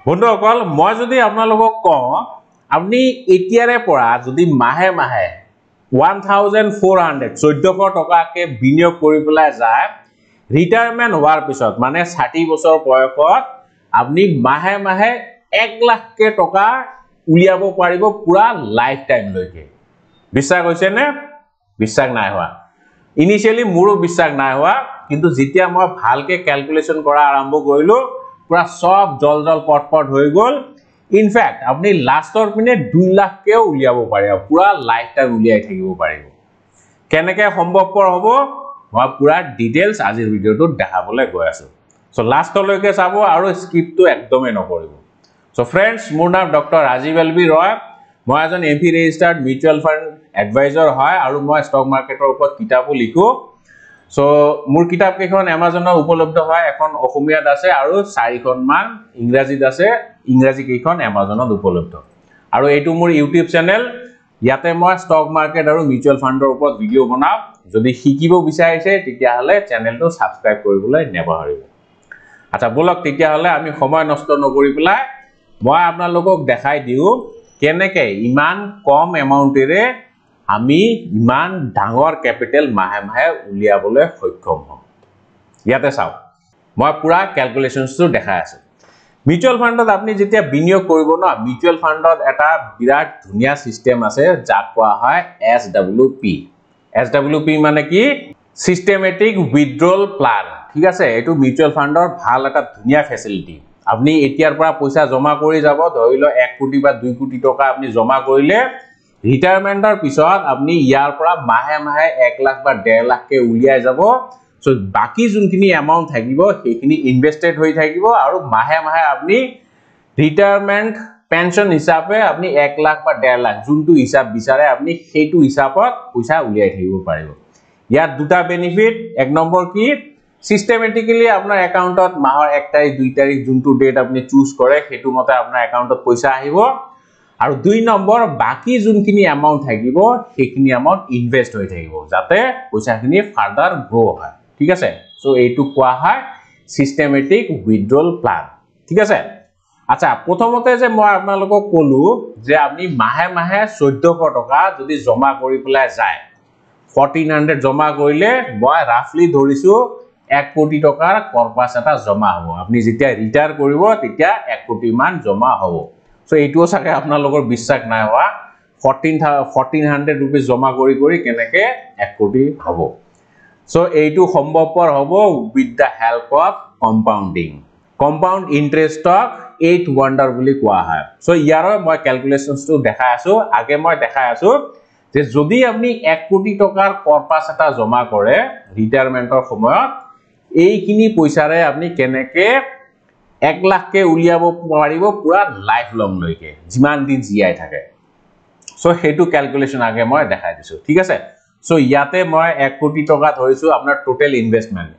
বন্ধুসকল মই যদি আপোনালোকক কওঁ আপুনি এতিয়াৰে পৰা যদি মাহে মাহে 1400 1400 টকাকে বিনিয়োগ কৰি পেলাই যায় ৰিটায়াৰমেন্ট হোৱাৰ পিছত মানে 60 বছৰ বয়সত আপুনি মাহে মাহে 1 লাখ কে টকা উলিয়াব পাৰিব পুৰা লাইফ টাইম লৈকে বিশ্বাস হৈছে নে বিশ্বাস নাই হোৱা ইনিশিয়ালি মোৰো বিশ্বাস নাই হোৱা কিন্তু যেতিয়া মই ভালকে ক্যালকুলেশন কৰা আৰম্ভ কৰিলো পুৰা সব জল পট হৈ গল ইনফ্যাক্ট আপুনি লাষ্টৰ পিনে 2 লাখ কে উলিয়াব পাৰিব পুৰা লাইফ টাইম উলিয়াই থাকিব পাৰিব কেনেকৈ সম্ভৱপৰ হ'ব মই পুৰা ডিটেইলছ আজিৰ ভিডিওটোত দেখাবলৈ গৈ আছো সো লাষ্টলৈকে চাব আৰু স্কিপটো একদমই নকৰিব সো फ्रेंड्स মোৰ নাম ডক্টৰ ৰাজীৱ এলবি ৰয় মই এজন এমপি ৰেজিস্টাৰ্ড মিউচুৱেল ফান্ড এডভাইজৰ হয় আৰু মই ষ্টক মাৰ্কেটৰ ওপৰত কিতাপো লিখো সো মোৰ কিতাপ কেখন Amazonৰ উপলব্ধ হয় এখন অসমীয়াত আছে আৰু 4খন মান ইংৰাজীত আছে ইংৰাজী কেখন Amazonত উপলব্ধ আৰু এইটো মোৰ YouTube চেনেল ইয়াতে মই ষ্টক মাৰ্কেট আৰু মিউচুৱেল ফান্ডৰ ওপৰত ভিডিও বনাও যদি শিকিব বিচাৰিছে তেতিয়া হলে চেনেলটো সাবস্ক্ৰাইব কৰিবলৈ নেপাহৰিব আচ্ছা বলক তেতিয়া হলে আমি সময় নষ্ট নকৰি পেলাই মই আপোনালোকক দেখাই দিও কেনেকৈ ইমান কম এমাউন্টেৰে আমি ইমান ডাঙৰ ক্যাপিটাল মাহে মাহে উলিয়াবলৈ সক্ষম হম ইয়াতে চাও মই পুৰা ক্যালকুলেশনটো দেখাই আছো মিউচুৱেল ফান্ডত আপুনি যেতিয়া বিনিয়োগ কৰিব না মিউচুৱেল ফান্ডত এটা বিৰাট ধুনিয়া সিস্টেম আছে যাক কোৱা হয় SWP মানে কি সিস্টেমেটিক উইথড্ৰল প্লান ঠিক আছে এটো মিউচুৱেল ফান্ডৰ ভাল এটা ধুনিয়া ফেসিলিটি আপনি এতিয়াৰ পৰা পইচা জমা কৰি যাব ধৰিলো 1 কোটি বা 2 কোটি টকা আপনি জমা কৰিলে ৰিটায়াৰমেন্টৰ পিছত আপনি ইয়াৰ পৰা মাহে মাহে 1 লাখ বা 1.5 লাখ কে উলিয়াই যাব সো বাকি যোনখিনি এমাউন্ট থাকিব সেইখিনি ইনভেস্টেড হৈ থাকিব আৰু মাহে মাহে আপনি ৰিটায়াৰমেন্ট পেনশন হিচাপে আপনি 1 লাখ বা 1.5 লাখ যোনটো হিসাব বিচাৰে আপনি সেইটো হিসাবত পইচা উলিয়াই থাকিব পাৰিব ইয়াত দুটা বেনিফিট এক নম্বৰ কি সিস্টেমেটিক্যালি আপোনাৰ একাউন্টত মাহৰ 1 তাৰিখ 2 তাৰিখ যোনটো ডেট আপনি চুজ কৰে হেতু মতে আপোনাৰ একাউন্টত পইচা আহিব আৰু 2 নম্বৰ বাকি যোনখিনি এমাউন্ট থাকিব সেইখিনি এমাউন্ট ইনভেস্ট হৈ থাকিব যাতে পইচাখিনি ফাৰ্দাৰ গ্ৰো হয় ঠিক আছে সো এইটো কোৱা হয় সিস্টেমেটিক উইথড্ৰল প্লান ঠিক আছে আচ্ছা প্ৰথমতে যে মই আপোনালোকক কলো যে আপনি মাহে মাহে 1400 টকা যদি জমা কৰি পেলাই যায় 1400 জমা কৰিলে মই ৰাফলি ধৰিছো 1 কোটি টকাৰ কৰ্পাস এটা জমা হ'ব আপনি যেতিয়া ৰিটায়াৰ কৰিব তেতিয়া 1 কোটি মান জমা হ'ব সো এইটো সাকে আপোনালোকৰ বিশ্বাস নাই হোৱা 1400 रुपीस জমা কৰি কেনেকে 1 কোটি হ'ব সো এইটো সম্ভৱপৰ হ'ব with the help of compounding compound ইন্টাৰেষ্টক 8 ওয়ান্ডাৰ বুলি কোৱা হয় সো ইয়াৰ মই ক্যালকুলেশনটো দেখাই আছো আগে মই দেখাই আছো যে যদি আপনি 1 কোটি টকাৰ কৰ্পাস এটা জমা কৰে ৰিটায়াৰমেন্টৰ সময়ত এইখিনি পইচাৰে আপনি কেনেকে 1 লাখ কে উলিয়াব পাৰিব পুৰা লাইফ লং লৈকে যিমান দিন জিয়াই থাকে সো হেতু ক্যালকুলেশন আগে মই দেখাই দিছো ঠিক আছে সো ইয়াতে মই 1 কোটি টকা ধৰিছো আপোনাৰ টোটাল ইনভেষ্টমেন্ট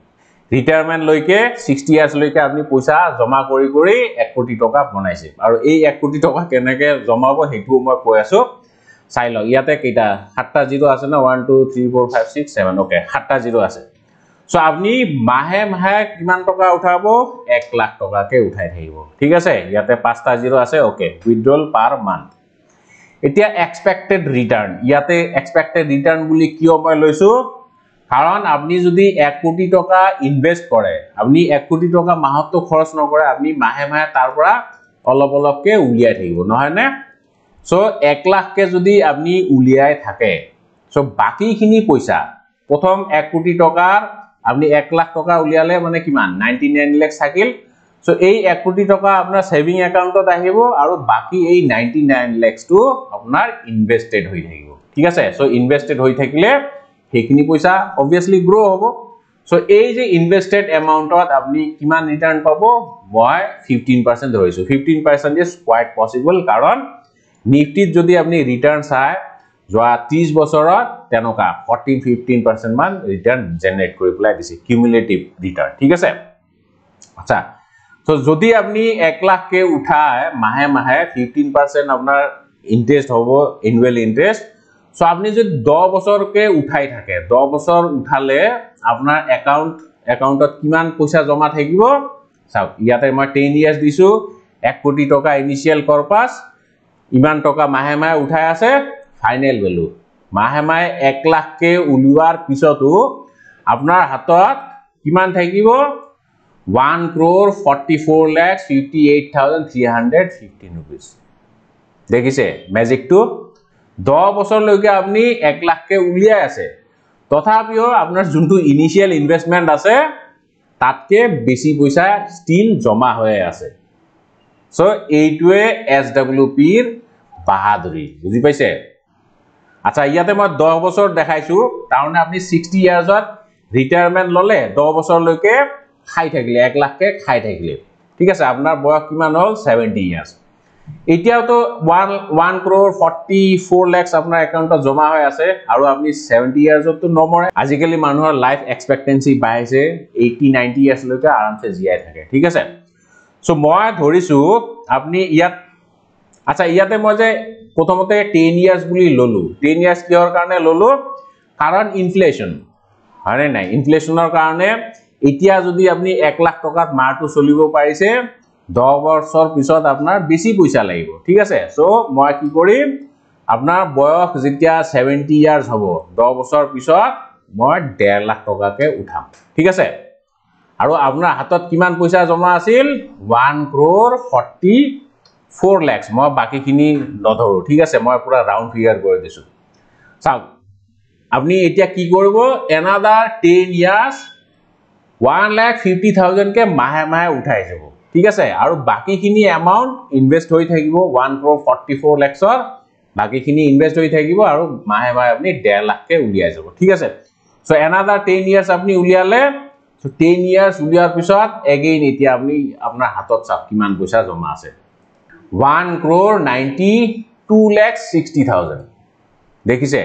ৰিটায়াৰমেন্ট লৈকে 60 ইয়াৰ্স লৈকে আপনি পইচা জমা কৰি 1 কোটি টকা বনাইছে আৰু এই 1 কোটি টকা কেনেকে জমাব হেতু মই কৈ আছো চাই লওক ইয়াতে কেইটা 7টা জিৰো আছে না 1 2 3 4 5 6 7 ওকে 7টা জিৰো আছে সো আপনি মাহে মাহে কিমান টকা উঠাব 1 লাখ টকা কে উঠাই থাকিব ঠিক আছে ইয়াতে 5টা জিৰো আছে ওকে উইথড্ৰল পাৰ মান্থ এতিয়া এক্সপেক্টেড ৰিটাৰ্ন ইয়াতে এক্সপেক্টেড ৰিটাৰ্ন বুলি কিয় মই লৈছো কাৰণ আপনি যদি 1 কোটি টকা ইনভেস্ট কৰে আপনি 1 কোটি টকা মাহত খৰচ নকৰে আপনি মাহে মাহে তাৰ পৰা অলপকে উলিয়াই থাকিব নহয় নে সো 1 লাখ কে যদি আপনি উলিয়াই থাকে সো বাকিখিনি পইচা প্ৰথম 1 কোটি টকাৰ আপনি 1 লাখ টকা উলিয়ালে মানে কিমান 99 লাখ থাকিল সো এই 1 কোটি টকা আপোনাৰ সেভিং একাউন্টত আহিব আৰু বাকি এই 99 লাখ টো আপোনাৰ ইনভেস্টেড হৈ থাকিব ঠিক আছে সো ইনভেস্টেড হৈ থাকিলে হেখিনি পইচা obviously গ্ৰো হ'ব সো এই যে ইনভেস্টেড এমাউন্টত আপনি কিমান ৰিটাৰ্ন পাব মই 15% ধৰিছো 15% ইজ কোৱাইট পসিবল কাৰণ নিফটিত যদি আপনি ৰিটাৰ্ন চাই যোৱা 30 বছৰত তেনকা 14-15% মান ৰিটাৰ্ন জেনাৰেট কৰি পেলাই দিছে কিউমুলেটিভ ৰিটাৰ্ন ঠিক আছে আচ্ছা সো যদি আপনি 1 লাখ কে উঠায় মাহে মাহে 15% আপোনাৰ ইন্টাৰেস্ট হ'ব এনুৱেল ইন্টাৰেস্ট সো আপনি যদি 10 বছৰ কে উঠাই থাকে 10 বছৰ উঠালে আপোনাৰ একাউন্টত কিমান পইচা জমা থাকিব চাওক ইয়াতে মই 10 ইয়াৰ্স দিছো 1 কোটি টকা ইনিশিয়াল কৰ্পাছ ইমান টকা মাহে মাহে উঠাই আছে ফাইনেল ভ্যালু মাহে মাহে 1 লাখ কে উলিওৱাৰ পিছতো আপোনাৰ হাতত কিমান থাকিব 1,44,58,315 rupees দেখিছে ম্যাজিকটো 10 বছৰলৈকে আপুনি 1 লাখ কে উলিয়াই আছে তথাপিও আপোনাৰ যোনটো ইনিশিয়াল ইনভেষ্টমেন্ট আছে তাতকে বেছি পইচা স্টিল জমা হৈ আছে সো এইটোৱে SWP ৰ বাহাদুৰি বুজি পাইছে আচ্ছা ইয়াতে মই 10 বছৰ দেখাইছো তাৰমানে আপুনি 60 ইয়াৰ্ছত ৰিটায়াৰমেন্ট ললে 10 বছৰলৈকে খাই থাকিলে 1 লাখ কে খাই থাকিলে ঠিক আছে আপোনাৰ বয়স কিমান হল 70 ইয়াৰ্স এতিয়াও তো 1,44 lakhs আপোনাৰ একাউণ্টত জমা হৈ আছে আৰু আপুনি 70 ইয়াৰ্ছত তো নমৰে আজিকালি মানুহৰ লাইফ এক্সপেক্টেন্সি বাঢ়িছে 80-90 ইয়াৰ্স লৈকে আৰামছে জিয়াই থাকে ঠিক আছে সো মই ধৰিছো আপুনি ইয়াত আচ্ছা ইয়াতে মই যে প্ৰথমতে 10 ইয়াৰ্স বুলি ললো 10 ইয়াৰ্স কিহৰ কাৰণে ললো কাৰণ ইনফ্লেশন হয় নাই ইনফ্লেশনৰ কাৰণে এতিয়া যদি আপুনি 1 লাখ টকাত মাহটো চলিব পাৰিছে 10 বছৰ পিছত আপোনাৰ বেছি পইচা লাগিব ঠিক আছে সো মই কি কৰিম আপোনাৰ বয়স যেতিয়া 70 ইয়াৰ্স হ'ব 10 বছৰ পিছত মই 1.5 লাখ টকাকে উঠাম ঠিক আছে আৰু আপোনাৰ হাতত কিমান পইচা জমা আছিল 1,44 lakhs মই বাকিখিনি নধৰো ঠিক আছে মই পুৰা ৰাউন্ড ফিগাৰ কৰি দিছো চাওক আপনি এতিয়া কি কৰিব another 10 years 1,50,000 কে মাহে মাহে উঠাই যাব ঠিক আছে আৰু বাকিখিনি এমাউন্ট ইনভেস্ট হৈ থাকিব 1,44 lakhs ৰ বাকিখিনি ইনভেস্ট হৈ থাকিব আৰু মাহে মাহে আপনি 1.5 লাখ কে উলিয়াই যাব ঠিক আছে সো another 10 years আপনি উলিয়ালে সো 10 years উলিয়াৰ পিছত এগেইন এতিয়া আপনি আপোনাৰ হাতত চাওক কিমান পইচা জমা আছে 1,92,60,000 দেখিছে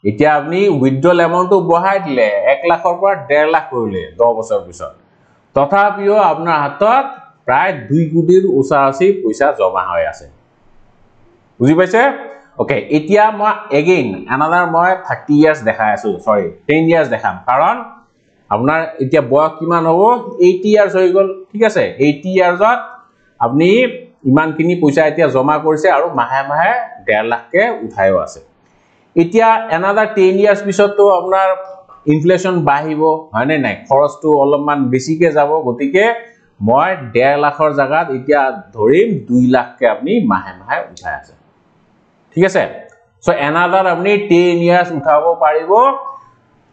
এতিয়া আপনি উইথড্ৰল এমাউন্টটো বঢ়াই দিলে 1 লাখৰ পৰা 1.5 লাখ কৰিলে 10 বছৰ পিছত তথাপিও আপোনাৰ হাতত প্ৰায় 2 কোটিৰ ওচৰা-ওচৰি পইচা জমা হৈ আছে বুজি পাইছে ওকে এতিয়া মই এগেইন অ্যানাদাৰ মই 30 ইয়াৰ্স দেখাই আছো সৰি 10 ইয়াৰ্স দেখাম কাৰণ আপোনাৰ এতিয়া বয়স কিমান হ'ব 80 ইয়াৰ্স হৈ গল ঠিক আছে 80 ইয়াৰ্সত আপনি ইমানখিনি পইচা এতিয়া জমা কৰিছে আৰু মাহে মাহে 1.5 লাখ কে উঠাইও আছে এতিয়া another 10 years পিছতো আপোনাৰ ইনফ্লেশন বাঢ়িব হয় নাই খৰচটো অলপমান বেছিকে যাব গতিকে মই 1.5 লাখৰ জায়গাত এতিয়া ধৰিম 2 লাখ কে আপনি মাহে মাহে উঠাই আছে ঠিক আছে সো another আপনি 10 years উঠাব পাৰিব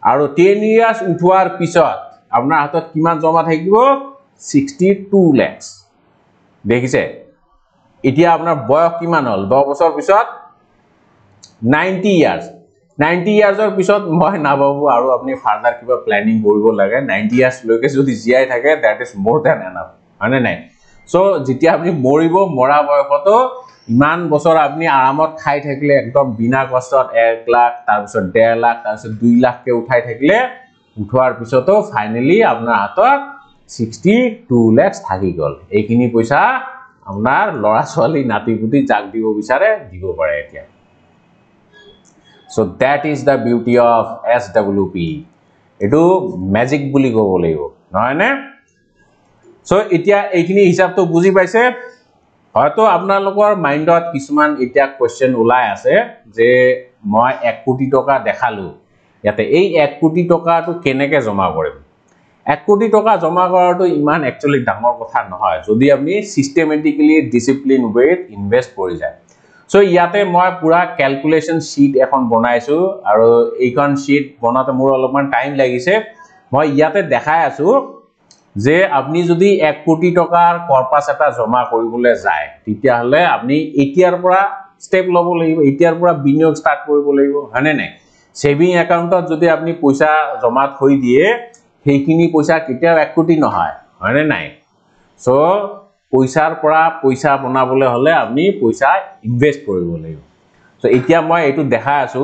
আৰু 10 years উঠোৱাৰ পিছত আপোনাৰ হাতত কিমান জমা থাকিব 62 lakhs দেখিছে এতিয়া আপোনাৰ বয়স কিমান হল 10 বছৰ পিছত 90 years 90 yearsৰ পিছত মই নাভাবো আৰু আপনি ফাৰ্দাৰ কিবা প্ল্যানিং কৰিব লাগে 90 years লৈকে যদি জিয়াই থাকে দ্যাট ইজ মোৰ দ্যান এনাফ মানে নাই সো যেতিয়া আপনি মৰিব মৰা বয়সতো ইমান বছৰ আপনি আৰামত খাই থাকিলে একদম বিনা কষ্টত 1 লাখ তাৰ পিছত 1.5 লাখ তাৰ পিছত 2 লাখ কে উঠাই থাকিলে উঠোৱাৰ পিছতো ফাইনালি আপোনাৰ হাতত 62 lakhs থাকি গল এইখিনি পইচা আপোনাৰ লৰা ছোৱালী নাতিপুতি জাক দিব বিচাৰে দিব পাৰে এতিয়া So that is the beauty of SWP. Etu magic বুলি কব লাগিব নহয় নে সো এতিয়া এইখিনি হিসাবটো বুজি পাইছে হয়তো আপোনালোকৰ মাইন্ডত কিছুমান এতিয়া কোৱেশ্চন ওলাই আছে যে মই 1 কোটি টকা দেখালো ইয়াতে এই 1 কোটি টকাটো কেনেকৈ জমা কৰিম 1 কোটি টকা জমা কৰাটো ইমান একচুয়ালি ডাঙৰ কথা নহয় যদি আপনি সিস্টেমেটিক্যালি ডিসিপ্লিন ওয়েত ইনভেস্ট কৰি যায় সো ইয়াতে মই পুৰা ক্যালকুলেশন শীট এখন বনাইছো আৰু এইখন শীট বনাতে মোৰ অলপমান টাইম লাগিছে মই ইয়াতে দেখাই আছো যে আপনি যদি 1 কোটি টকাৰ কৰ্পাছ এটা জমা কৰিবলৈ যায় তেতিয়া হলে আপনি এতিয়াৰ পৰা স্টেপ লব লাগিব এতিয়াৰ পৰা বিনিয়োগ স্টাৰ্ট কৰিব লাগিব হয়নে নাই সেভিং একাউন্টত যদি আপনি পইচা জমা থৈ দিয়ে সেইখিনি পইচা কেতিয়াও 1 কোটি নহয় হয়নে নাই সো পইচাৰ পৰা পইচা বনাবলৈ হলে আপনি পইচা ইনভেস্ট কৰিব লাগিব সো এতিয়া মই এটো দেখা আছো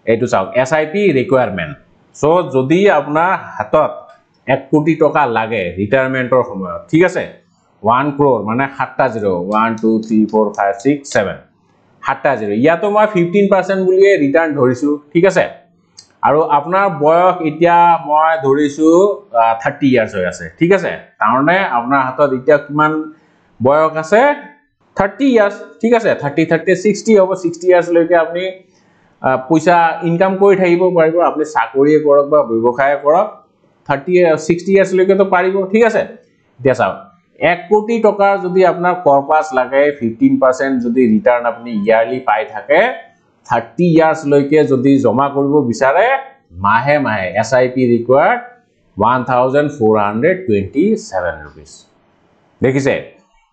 এটো চাওক SIP ৰিকোয়াৰমেন্ট সো যদি আপোনাৰ হাতত 1 কোটি টকা লাগে ৰিটায়াৰমেন্টৰ সময়ত ঠিক আছে 1 crore মানে 7টা 0 1 2 3 4 5 6 7 7টা 0 ইয়াতো মই 15% বুলিয়ে ৰিটাৰ্ণ ধৰিছো ঠিক আছে আৰু আপোনাৰ বয়স এতিয়া মই ধৰিছো 30 ইয়াৰ্স হৈ আছে ঠিক আছে তাৰমানে আপোনাৰ হাতত এতিয়া কিমান বয়স আছে 30 ইয়ার্স ঠিক আছে 30 30 60 হ'ব 60 ইয়ার্স লৈকে আপনি পইচা ইনকাম কৰি থাকিব পাৰিব আপনি চাকৰি কৰক বা ব্যৱসায় কৰক 30 60 ইয়াৰ্স লৈকে তো পাৰিব ঠিক আছে এতিয়া চাওক 1 কোটি টকাৰ যদি আপোনাৰ কৰ্পাস লাগে 15% যদি ৰিটাৰ্ণ আপনি ইয়াৰলি পাই থাকে 30 ইয়াৰ্স লৈকে যদি জমা কৰিব বিচাৰে মাহে মাহে SIP required 1427 rupees দেখিছে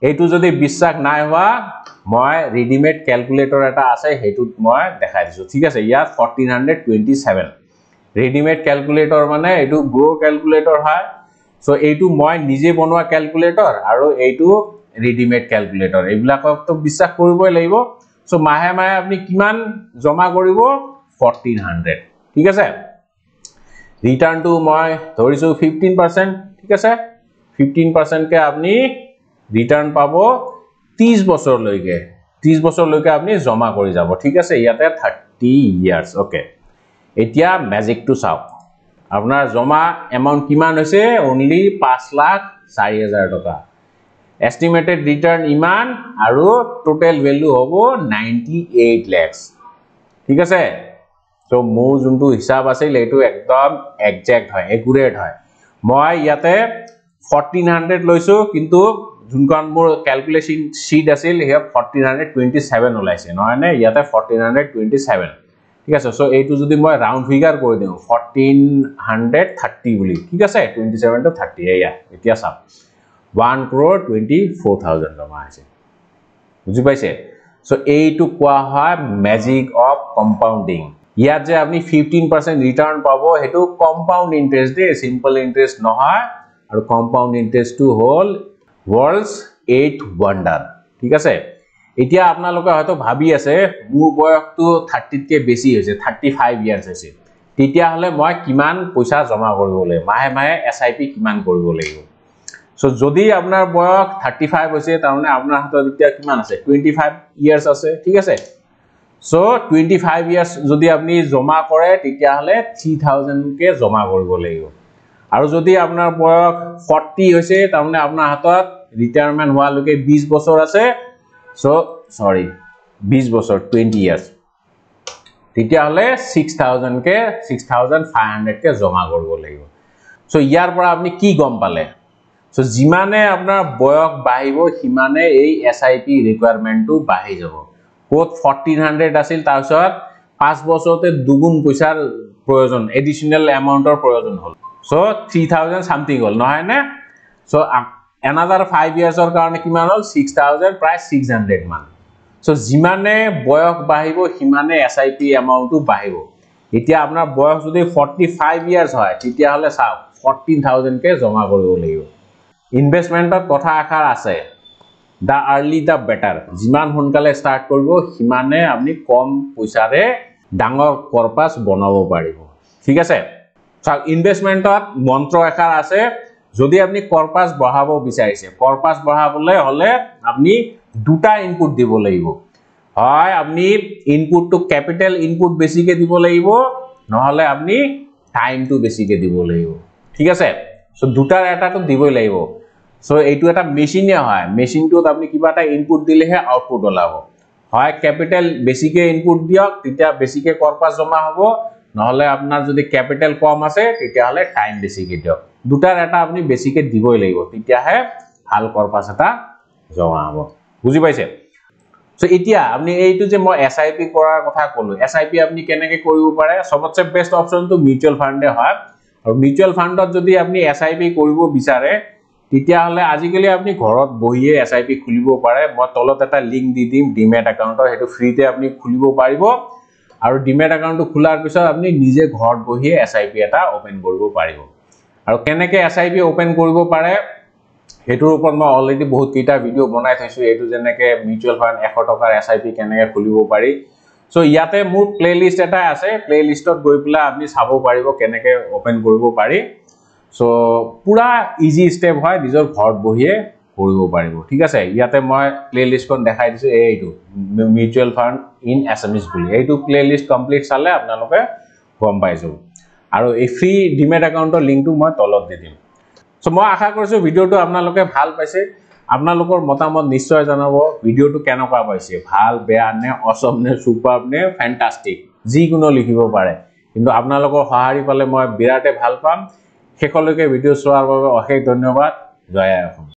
এইটো যদি বিশ্বাস নাই হোৱা মই ৰেডিমেড ক্যালকুলেটৰ এটা আছে হেতুত মই দেখাই দিছো ঠিক আছে ইয়াত 1427 ৰেডিমেড ক্যালকুলেটৰ মানে এইটো গ্ৰো ক্যালকুলেটৰ হয় সো এইটো মই নিজে বনোৱা ক্যালকুলেটৰ আৰু এইটো ৰেডিমেড ক্যালকুলেটৰ এইবিলাকক তো বিশ্বাস কৰিবই লাগিব সো মাহে মাহে আপনি কিমান জমা কৰিব 1400 ঠিক আছে ৰিটাৰ্ণ টু মই ধৰিছো 15% ঠিক আছে 15% কে আপনি ৰিটাৰ্ণ পাব 30 বছৰ লৈকে আপনি জমা কৰি যাব ঠিক আছে ইয়াতে 30 ইয়াৰ্স ওকে এতিয়া ম্যাজিক টু চাওক আপোনাৰ জমা এমাউন্ট কিমান হৈছে only 5,04,000 টকা এস্টিমেটেড ৰিটাৰ্ণ ইমান আৰু টোটাল ভ্যালু হ'ব 98 lakhs ঠিক আছে সো মোৰ যোনটো হিসাব আছিল এইটো একদম এক্সাক্ট হয় একুৰেট হয় মই ইয়াতে 1400 লৈছো কিন্তু যোনখন মোৰ ক্যালকুলেশন শীট আছিল হে 1427 ওলাইছে নহয় নে ইয়াতে 1427 ঠিক আছে সো এইটো যদি মই ৰাউন্ড ফিগাৰ কৰি দিও 1430 বুলি ঠিক আছে 27 to 30 এয়া এতিয়া চাওক 1,24,000 জমা আছে বুজি পাইছে সো এইটো কোৱা হয় ম্যাজিক অফ কম্পাউন্ডিং ইয়াত যে আপনি 15% ৰিটাৰ্ণ পাব হেতু কম্পাউন্ড ইন্টাৰেস্ট দে সিম্পল ইন্টাৰেস্ট নহয় আৰু compound interest to hall world's 8th wonder ঠিক আছে এতিয়া আপোনালোকে হয়তো ভাবি আছে মোৰ বয়সটো 30 কে বেছি হৈছে 35 ইয়াৰ্স হৈছে তেতিয়া হলে মই কিমান পইচা জমা কৰিব লাগিব মাহে মাহে SIP কিমান কৰিব লাগিব সো যদি আপোনাৰ বয়স 35 হৈছে তাৰমানে আপোনাৰ হাতত এতিয়া কিমান আছে 25 ইয়াৰ্স আছে ঠিক আছে সো 25 ইয়াৰ্স যদি আপনি জমা কৰে তেতিয়া হলে 3000 কে জমা কৰিব লাগিব আৰু যদি আপোনাৰ বয়স 40 হৈছে তাৰমানে আপোনাৰ হাতত ৰিটায়াৰমেন্ট হোৱা লৈকে 20 বছৰ আছে সো সৰি 20 বছৰ 20 ইয়াৰ্স তেতিয়া হলে 6000 কে 6500 কে জমা কৰিব লাগিব সো ইয়াৰ পৰা আপনি কি গম পালে সো জিমানে আপোনাৰ বয়স বাঢ়িব হিমানে এই SIP ৰিকোয়াৰমেন্টটো বাঢ়ি যাব কোত 1400 আছিল তাৰছত 5 বছৰতে দুগুণ পইচাৰ প্ৰয়োজন এডিশনাল এমাউন্টৰ প্ৰয়োজন হল so 3000 something hol noy na so another 5 years or karone kiman hol 6000 price 600 man so jimane boyok bahibo himane SIP amount tu bahibo etia apnar boyok jodi 45 years hoy titia hole sa 14000 ke joma koribo lagibo investment or kotha akhar ase the early the better jiman honkale start koribo himane apni kom poisa re dangor corpus banabo paribo thik ase ইনভেস্টমেন্টত মন্ত্র একার আছে যদি আপনি corpus বঢ়াব বিচাৰিছে corpus বঢ়াবলে হলে আপনি দুটা ইনপুট দিব লাগিব হয় আপনি ইনপুট টু ক্যাপিটাল ইনপুট বেছিকে দিব লাগিব নহলে আপনি টাইম টু বেছিকে দিব লাগিব ঠিক আছে সো দুটাৰ এটা তো দিবই লাগিব সো এইটো এটা মেশিনে হয় মেশিনটোত আপনি কিবা এটা ইনপুট দিলেহে আউটপুট ওলাব হয় ক্যাপিটাল বেছিকে ইনপুট দিয়ক তেতিয়া বেছিকে কর্পাস জমা হ'ব নহলে আপনার যদি ক্যাপিটাল কম আছে তেতিয়া হলে টাইম বেছিকে দিয়ক দুটাৰ এটা আপনি বেছিকে দিবই লাগিব তেতিয়া হে ভাল কর্পাস এটা জমা হ'ব বুজি পাইছে সো এতিয়া আপনি এইটো যে মই SIP কৰাৰ কথা কলো SIP আপনি কেনেকে কৰিব পাৰে সবতছে বেস্ট অপশন তো মিউচুয়াল ফান্ডে হয় আৰু মিউচুয়াল ফান্ডত যদি আপনি SIP কৰিব বিচাৰে তেতিয়া হলে আজিকালি আপনি ঘৰত বহিয়ে SIP খুলিব পাৰে মই তলত এটা লিংক দি দিম ডিমেট একাউন্টৰ হেতু ফ্ৰীতে আপনি খুলিব পাৰিব আৰু ডিমেট একাউন্ট খোলাৰ পিছত আপনি নিজে ঘৰত বহিয়ে SIP এটা ওপেন কৰিব পাৰিব আৰু কেনেকে SIP ওপেন কৰিব পাৰে হেতুৰ ওপৰত মই অলৰেডি বহুত কেইটা ভিডিও বনাই থৈছো এটো যেনেকে মিউচুয়াল ফান্ড 100 টকাৰ SIP কেনেকে খুলিব পাৰি সো ইয়াতে মোৰ প্লেলিস্ট এটা আছে প্লেলিস্টত গৈ পেলা আপনি চাব পাৰিব কেনেকে ওপেন কৰিব পাৰি সো পুৰা ইজি স্টেপ হয় নিজৰ ঘৰত বহিয়ে কৰিব পাৰিব ঠিক আছে ইয়াতে মই প্লেলিস্টখন দেখাই দিছো এইটো মিউচুয়াল ফান্ড ইন এছএমএছ বুলি এইটো প্লেলিস্ট কমপ্লিট চালে আপোনালোকে গম পাইছো আৰু এই ফ্ৰী ডিমেট একাউন্টৰ লিংকটো মই তলত দি দিম সো মই আশা কৰিছো ভিডিওটো আপোনালোকে ভাল পাইছে আপোনালোকৰ মতামত নিশ্চয় জনাব ভিডিঅ'টো কেনেকুৱা পাইছে ভাল বেয়া নে অসম নে সুপাৰ নে ফ্যান্টাস্টিক যিকোনো লিখিব পাৰে কিন্তু আপোনালোকৰ সহাৰি পালে মই বিৰাটে ভাল পাম শেষলৈকে ভিডিঅ' চোৱাৰ বাবে অশেষ ধন্যবাদ জয় আই অসম